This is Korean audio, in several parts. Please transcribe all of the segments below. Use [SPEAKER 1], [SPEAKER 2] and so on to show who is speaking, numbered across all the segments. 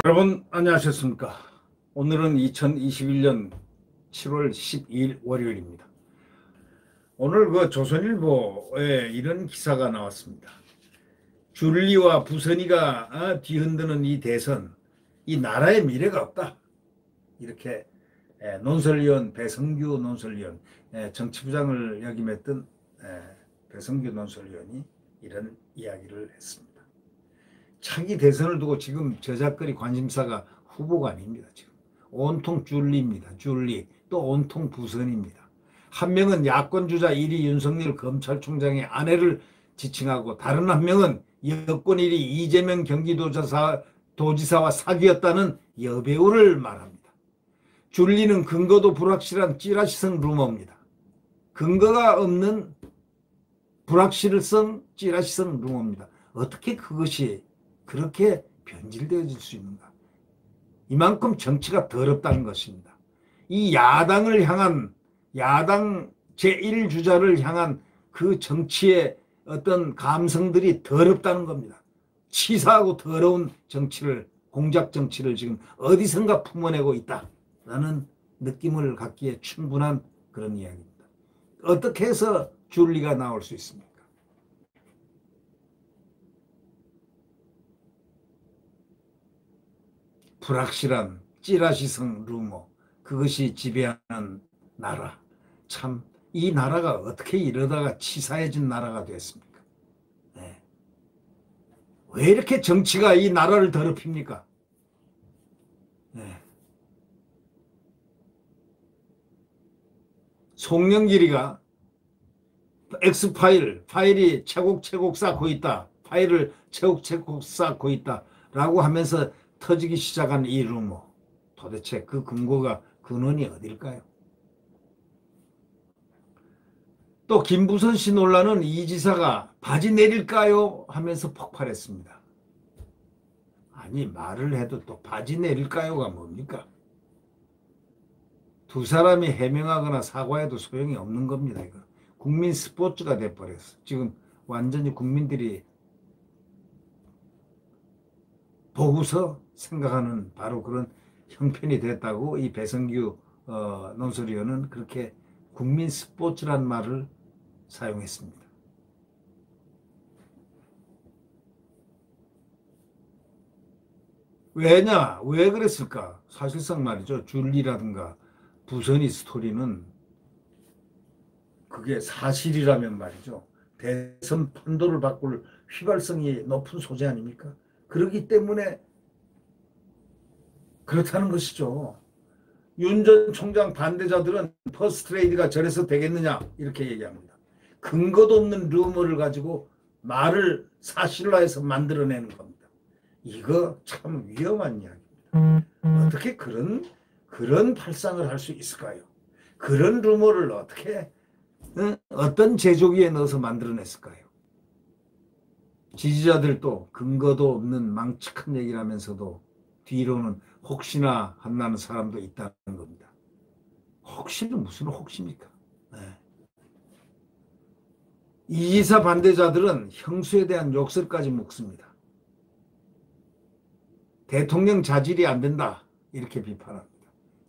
[SPEAKER 1] 여러분 안녕하셨습니까? 오늘은 2021년 7월 12일 월요일입니다. 오늘 그 조선일보에 이런 기사가 나왔습니다. 줄리와 부선이가 뒤흔드는 이 대선, 이 나라의 미래가 없다. 이렇게 논설위원 배성규 논설위원, 정치부장을 역임했던 배성규 논설위원이 이런 이야기를 했습니다. 차기 대선을 두고 지금 저작거리 관심사가 후보가 아닙니다. 지금 온통 줄리입니다. 줄리, 또 온통 부선입니다. 한 명은 야권주자 1위 윤석열 검찰총장의 아내를 지칭하고, 다른 한 명은 여권 1위 이재명 경기도지사와 사귀었다는 여배우를 말합니다. 줄리는 근거도 불확실한 찌라시성 루머입니다. 근거가 없는 불확실성 찌라시성 루머입니다. 어떻게 그것이 그렇게 변질되어질 수 있는가? 이만큼 정치가 더럽다는 것입니다. 이 야당을 향한, 야당 제1주자를 향한 그 정치의 어떤 감성들이 더럽다는 겁니다. 치사하고 더러운 정치를, 공작 정치를 지금 어디선가 품어내고 있다라는 느낌을 갖기에 충분한 그런 이야기입니다. 어떻게 해서 줄리가 나올 수 있습니까? 불확실한 찌라시성 루머, 그것이 지배하는 나라. 참, 이 나라가 어떻게 이러다가 치사해진 나라가 됐습니까? 네. 왜 이렇게 정치가 이 나라를 더럽힙니까? 네. 송영길이가 파일이 채곡 쌓고 있다, 파일을 채곡 쌓고 있다 라고 하면서 터지기 시작한 이 루머, 도대체 그 근원이 어딜까요? 또 김부선 씨 논란은 이 지사가 바지 내릴까요? 하면서 폭발했습니다. 아니, 말을 해도 또 바지 내릴까요가 뭡니까? 두 사람이 해명하거나 사과해도 소용이 없는 겁니다. 이거 국민 스포츠가 돼버렸어. 지금 완전히 국민들이 보고서 생각하는 바로 그런 형편이 됐다고 이 배성규 논설위원은 그렇게 국민 스포츠란 말을 사용했습니다. 왜냐? 왜 그랬을까? 사실상 말이죠. 줄리라든가 부선이 스토리는 그게 사실이라면 말이죠. 대선 판도를 바꿀 휘발성이 높은 소재 아닙니까? 그렇기 때문에 그렇다는 것이죠. 윤 전 총장 반대자들은 퍼스트레이드가 저래서 되겠느냐 이렇게 얘기합니다. 근거도 없는 루머를 가지고 말을 사실화해서 만들어내는 겁니다. 이거 참 위험한 이야기입니다. 어떻게 그런 발상을 할 수 있을까요? 그런 루머를 어떻게 어떤 제조기에 넣어서 만들어냈을까요? 지지자들도 근거도 없는 망측한 얘기를 하면서도 뒤로는 혹시나 한다는 사람도 있다는 겁니다. 혹시는 무슨 혹시입니까? 네. 이 지사 반대자들은 형수에 대한 욕설까지 묵습니다. 대통령 자질이 안 된다 이렇게 비판합니다.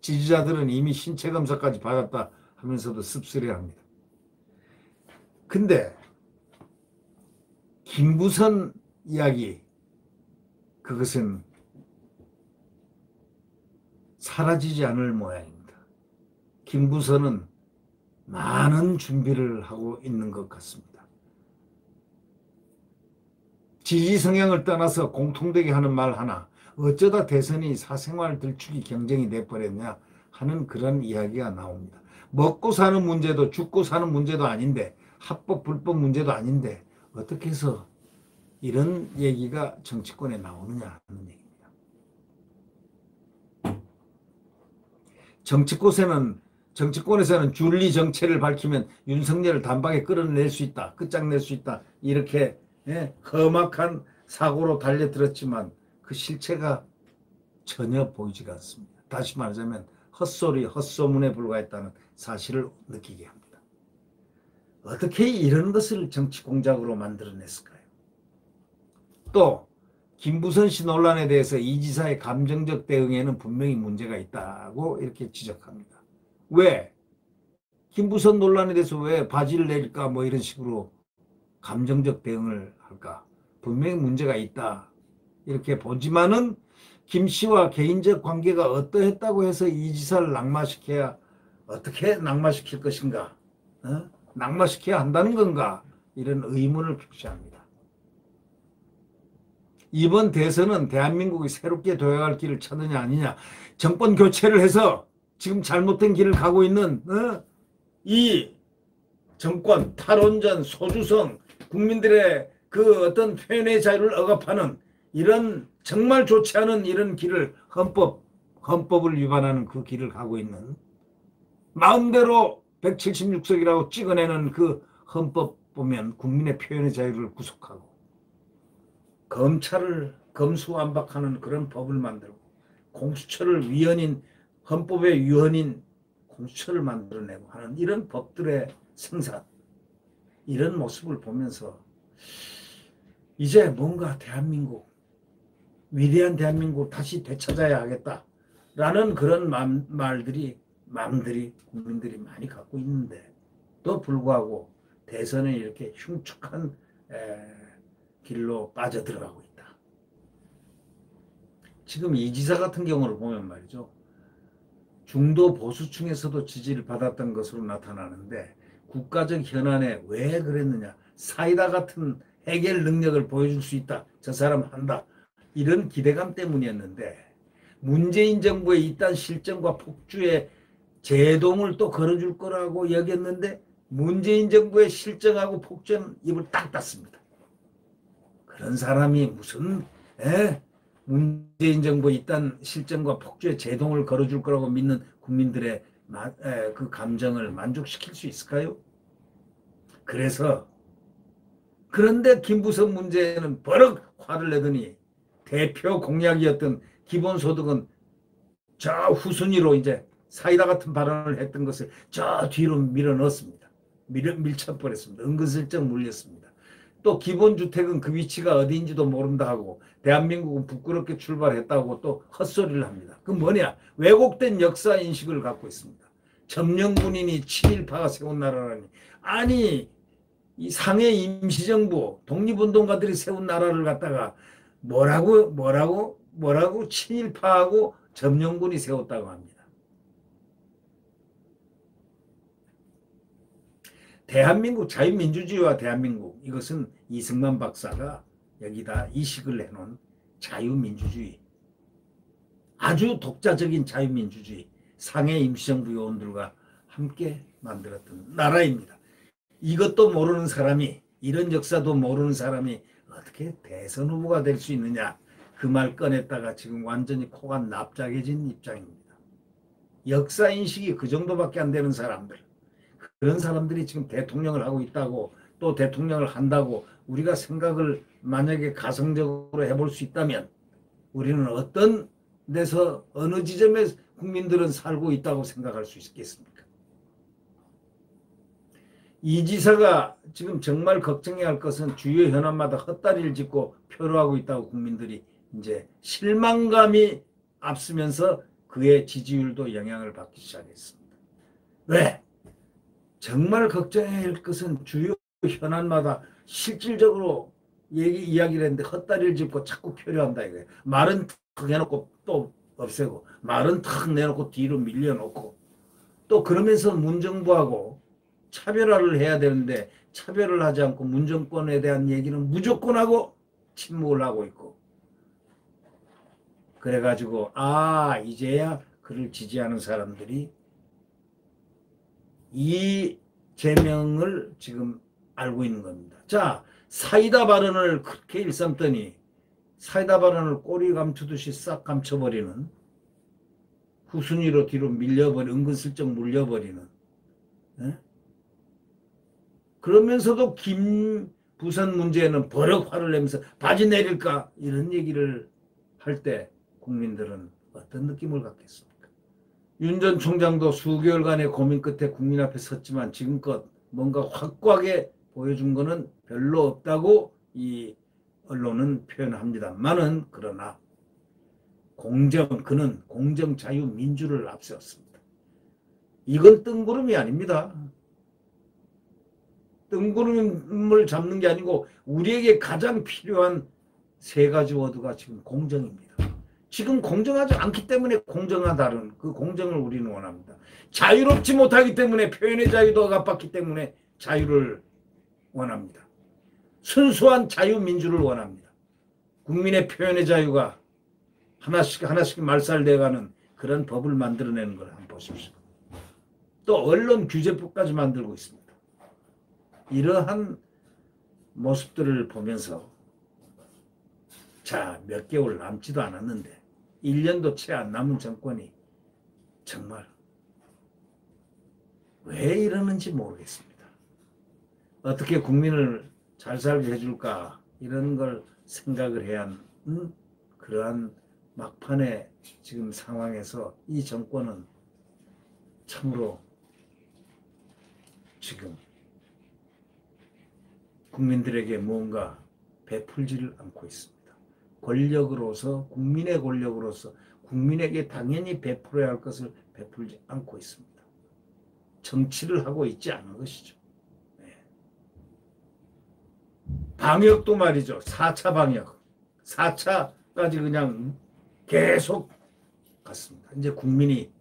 [SPEAKER 1] 지지자들은 이미 신체 검사까지 받았다 하면서도 씁쓸해합니다. 근데 김부선 이야기, 그것은 사라지지 않을 모양입니다. 김부선은 많은 준비를 하고 있는 것 같습니다. 지지 성향을 떠나서 공통되게 하는 말 하나, 어쩌다 대선이 사생활 들추기 경쟁이 돼버렸냐 하는 그런 이야기가 나옵니다. 먹고 사는 문제도 죽고 사는 문제도 아닌데, 합법 불법 문제도 아닌데 어떻게 해서 이런 얘기가 정치권에 나오느냐 하는 얘기입니다. 정치권에서는 줄리 정체를 밝히면 윤석열을 단박에 끌어낼 수 있다, 끝장낼 수 있다, 이렇게 험악한 사고로 달려들었지만 그 실체가 전혀 보이지가 않습니다. 다시 말하자면 헛소리, 헛소문에 불과했다는 사실을 느끼게 합니다. 어떻게 이런 것을 정치 공작으로 만들어냈을까요? 또 김부선 씨 논란에 대해서 이 지사의 감정적 대응에는 분명히 문제가 있다고 이렇게 지적합니다. 왜? 김부선 논란에 대해서 왜 바지를 내릴까 뭐 이런 식으로 감정적 대응을 할까? 분명히 문제가 있다. 이렇게 보지만은 김 씨와 개인적 관계가 어떠했다고 해서 이 지사를 낙마시켜야 어떻게 낙마시킬 것인가? 낙마시켜야 한다는 건가? 이런 의문을 표시합니다. 이번 대선은 대한민국이 새롭게 도약할 길을 찾느냐 아니냐, 정권 교체를 해서 지금 잘못된 길을 가고 있는 이 정권, 탈원전, 소주성, 국민들의 그 어떤 표현의 자유를 억압하는 이런 정말 좋지 않은 이런 길을 헌법을 위반하는 그 길을 가고 있는, 마음대로 176석이라고 찍어내는 그 헌법 보면 국민의 표현의 자유를 구속하고 검찰을 검수완박하는 그런 법을 만들고 공수처를 위헌인, 헌법의 위헌인 공수처를 만들어내고 하는 이런 법들의 생산, 이런 모습을 보면서 이제 뭔가 대한민국, 위대한 대한민국 다시 되찾아야 하겠다라는 그런 마음들이 국민들이 많이 갖고 있는데 또 불구하고 대선에 이렇게 흉측한 길로 빠져들어가고 있다. 지금 이 지사 같은 경우를 보면 말이죠. 중도 보수층에서도 지지를 받았던 것으로 나타나는데 국가적 현안에 왜 그랬느냐. 사이다 같은 해결 능력을 보여줄 수 있다. 저 사람 한다. 이런 기대감 때문이었는데 문재인 정부의 이딴 실정과 폭주에 제동을 또 걸어줄 거라고 여겼는데 문재인 정부의 실정하고 폭주는 입을 딱 닫습니다. 그런 사람이 무슨 문재인 정부의 이딴 실정과 폭주에 제동을 걸어줄 거라고 믿는 국민들의 그 감정을 만족시킬 수 있을까요? 그런데 김부선 문제는 버럭 화를 내더니 대표 공약이었던 기본소득은 저 후순위로 이제 사이다 같은 발언을 했던 것을 저 뒤로 밀어 넣었습니다. 밀쳐버렸습니다. 은근슬쩍 물렸습니다. 또 기본주택은 그 위치가 어디인지도 모른다 하고 대한민국은 부끄럽게 출발했다고 또 헛소리를 합니다. 그 뭐냐? 왜곡된 역사 인식을 갖고 있습니다. 점령군인이 친일파가 세운 나라라니. 아니 이 상해 임시정부 독립운동가들이 세운 나라를 갖다가 뭐라고 친일파하고 점령군이 세웠다고 합니다. 대한민국 자유민주주의와 대한민국, 이것은 이승만 박사가 여기다 이식을 해놓은 자유민주주의, 아주 독자적인 자유민주주의, 상해 임시정부 요원들과 함께 만들었던 나라입니다. 이것도 모르는 사람이, 이런 역사도 모르는 사람이 어떻게 대선 후보가 될 수 있느냐, 그 말 꺼냈다가 지금 완전히 코가 납작해진 입장입니다. 역사인식이 그 정도밖에 안 되는 사람들, 그런 사람들이 지금 대통령을 하고 있다고, 또 대통령을 한다고 우리가 생각을 만약에 가성적으로 해볼 수 있다면 우리는 어떤 데서 어느 지점에 국민들은 살고 있다고 생각할 수 있겠습니까? 이 지사가 지금 정말 걱정해야 할 것은 주요 현안마다 헛다리를 짚고 표로하고 있다고 국민들이 이제 실망감이 앞서면서 그의 지지율도 영향을 받기 시작했습니다. 왜? 정말 걱정해야 할 것은 주요 현안마다 실질적으로 이야기를 했는데 헛다리를 짚고 자꾸 표류한다 이거예요. 말은 탁 해놓고 또 없애고, 말은 탁 내놓고 뒤로 밀려놓고, 또 그러면서 문정부하고 차별화를 해야 되는데 차별을 하지 않고 문정권에 대한 얘기는 무조건 하고 침묵을 하고 있고, 그래가지고 이제야 그를 지지하는 사람들이 이 제명을 지금 알고 있는 겁니다. 자, 사이다 발언을 그렇게 일삼더니 사이다 발언을 꼬리 감추듯이 싹 감춰버리는, 후순위로 뒤로 밀려버리는, 은근슬쩍 물려버리는, 그러면서도 김부선 문제는 버럭 화를 내면서 바지 내릴까 이런 얘기를 할 때 국민들은 어떤 느낌을 갖겠습니까? 윤 전 총장도 수개월간의 고민 끝에 국민 앞에 섰지만 지금껏 뭔가 확고하게 보여준 거는 별로 없다고 이 언론은 표현합니다만은, 그러나 그는 공정, 자유, 민주를 앞세웠습니다. 이건 뜬구름이 아닙니다. 뜬구름을 잡는 게 아니고 우리에게 가장 필요한 세 가지 워드가 지금 공정입니다. 지금 공정하지 않기 때문에 공정하다는 그 공정을 우리는 원합니다. 자유롭지 못하기 때문에, 표현의 자유도 억압받기 때문에 자유를 원합니다. 순수한 자유민주를 원합니다. 국민의 표현의 자유가 하나씩 말살돼가는 그런 법을 만들어내는 걸 한번 보십시오. 또 언론 규제법까지 만들고 있습니다. 이러한 모습들을 보면서 자, 몇 개월 남지도 않았는데 1년도 채 안 남은 정권이 정말 왜 이러는지 모르겠습니다. 어떻게 국민을 잘 살게 해줄까, 이런 걸 생각을 해야 하는 그러한 막판의 지금 상황에서 이 정권은 참으로 지금 국민들에게 무언가 베풀지를 않고 있습니다. 권력으로서, 국민의 권력으로서 국민에게 당연히 베풀어야 할 것을 베풀지 않고 있습니다. 정치를 하고 있지 않은 것이죠. 네. 방역도 말이죠. 4차 방역. 4차까지 그냥 계속 갔습니다. 이제 국민이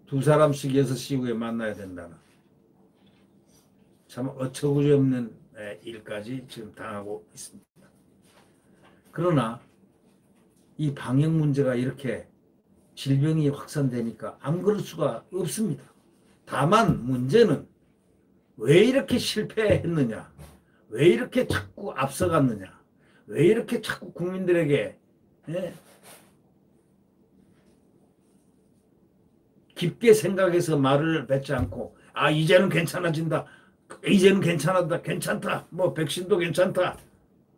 [SPEAKER 1] 2사람씩 6시 이후에 만나야 된다는 참 어처구니 없는 일까지 지금 당하고 있습니다. 그러나 이 방역 문제가 이렇게 질병이 확산되니까 안 그럴 수가 없습니다. 다만 문제는 왜 이렇게 실패했느냐, 왜 이렇게 자꾸 앞서갔느냐, 왜 이렇게 자꾸 국민들에게 깊게 생각해서 말을 뱉지 않고, 아, 이제는 괜찮아진다, 이제는 괜찮다, 뭐 백신도 괜찮다.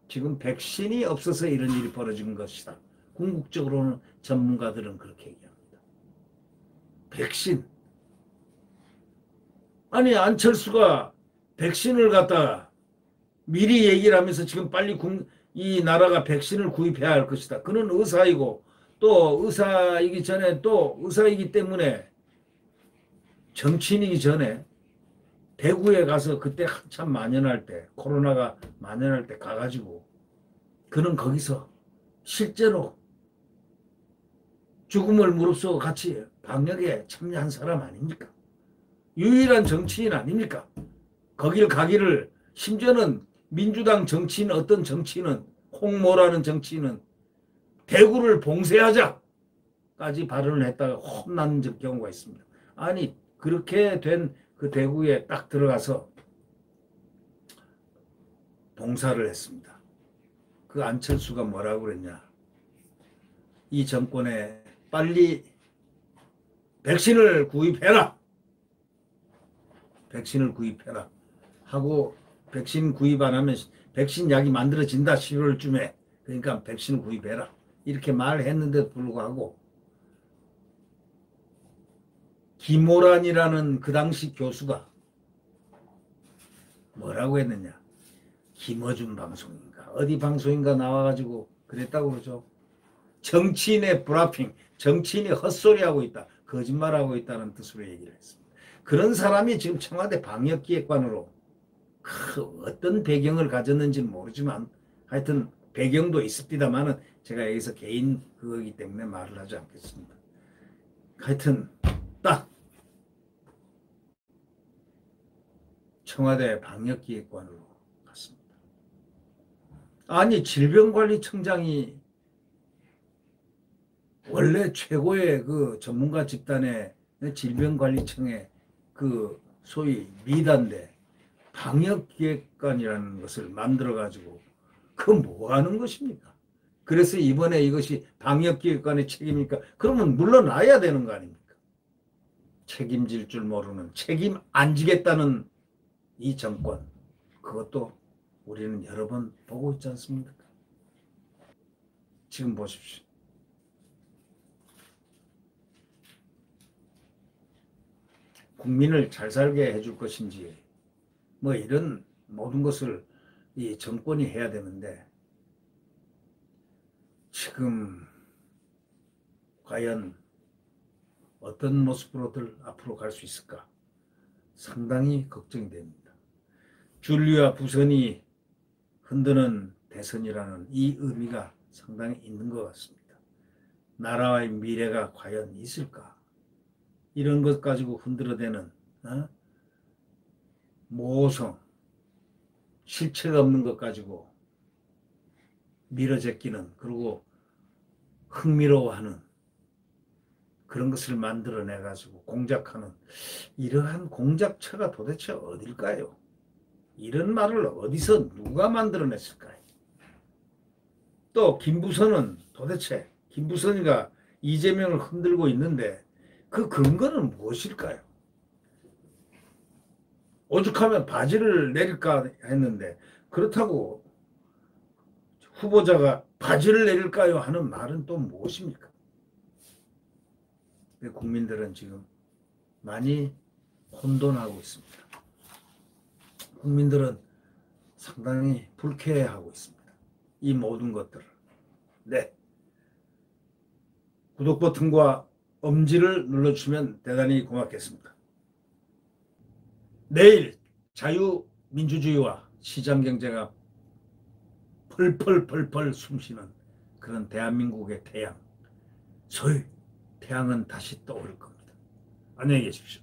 [SPEAKER 1] 지금 백신이 없어서 이런 일이 벌어진 것이다. 궁극적으로는 전문가들은 그렇게 얘기합니다. 백신. 아니, 안철수가 백신을 갖다가 미리 얘기를 하면서 지금 빨리 이 나라가 백신을 구입해야 할 것이다. 그는 의사이고, 또 의사이기 전에, 또 의사이기 때문에 정치인이기 전에 대구에 가서 그때 한참 만연할 때, 코로나가 만연할 때 가가지고 그는 거기서 실제로 죽음을 무릅쓰고 같이 방역에 참여한 사람 아닙니까? 유일한 정치인 아닙니까? 거길 가기를, 심지어는 민주당 정치인, 어떤 정치인은, 홍모라는 정치인은 대구를 봉쇄하자까지 발언을 했다가 혼난 경우가 있습니다. 아니, 그렇게 된 그 대구에 딱 들어가서 봉사를 했습니다. 그 안철수가 뭐라고 그랬냐, 이 정권에 빨리 백신을 구입해라, 백신을 구입해라 하고, 백신 구입 안 하면 백신 약이 만들어진다 11월쯤에, 그러니까 백신을 구입해라 이렇게 말했는데도 불구하고 김호란이라는 그 당시 교수가 뭐라고 했느냐, 김어준 방송인가 어디 방송인가 나와가지고 그랬다고 그러죠. 정치인의 브라핑, 정치인이 헛소리하고 있다, 거짓말하고 있다는 뜻으로 얘기를 했습니다. 그런 사람이 지금 청와대 방역기획관으로 어떤 배경을 가졌는지는 모르지만 하여튼 배경도 있습니다만은 제가 여기서 개인 그거기 때문에 말을 하지 않겠습니다. 하여튼 딱 청와대 방역기획관으로 갔습니다. 아니, 질병관리청장이 원래 최고의 그 전문가 집단의 질병관리청의 그 소위 미단데 방역기획관이라는 것을 만들어가지고 그건 뭐 하는 것입니까? 그래서 이번에 이것이 방역기획관의 책임이니까 그러면 물러나야 되는 거 아닙니까? 책임질 줄 모르는, 책임 안 지겠다는 이 정권, 그것도 우리는 여러 번 보고 있지 않습니까? 지금 보십시오. 국민을 잘 살게 해줄 것인지 뭐 이런 모든 것을 이 정권이 해야 되는데 지금 과연 어떤 모습으로들 앞으로 갈 수 있을까 상당히 걱정이 됩니다. 줄리와 부선이 흔드는 대선이라는 이 의미가 상당히 있는 것 같습니다. 나라의 미래가 과연 있을까? 이런 것 가지고 흔들어대는 모성, 실체가 없는 것 가지고 밀어제끼는, 그리고 흥미로워하는 그런 것을 만들어내가지고 공작하는 이러한 공작처가 도대체 어딜까요? 이런 말을 어디서 누가 만들어냈을까요? 또 김부선은 도대체 김부선이가 이재명을 흔들고 있는데 그 근거는 무엇일까요? 오죽하면 바지를 내릴까 했는데 그렇다고 후보자가 바지를 내릴까요? 하는 말은 또 무엇입니까? 국민들은 지금 많이 혼돈하고 있습니다. 국민들은 상당히 불쾌해하고 있습니다. 이 모든 것들을. 네. 구독 버튼과 엄지를 눌러주시면 대단히 고맙겠습니다. 내일 자유민주주의와 시장경제가 펄펄펄펄 숨쉬는 그런 대한민국의 태양, 소위 태양은 다시 떠오를 겁니다. 안녕히 계십시오.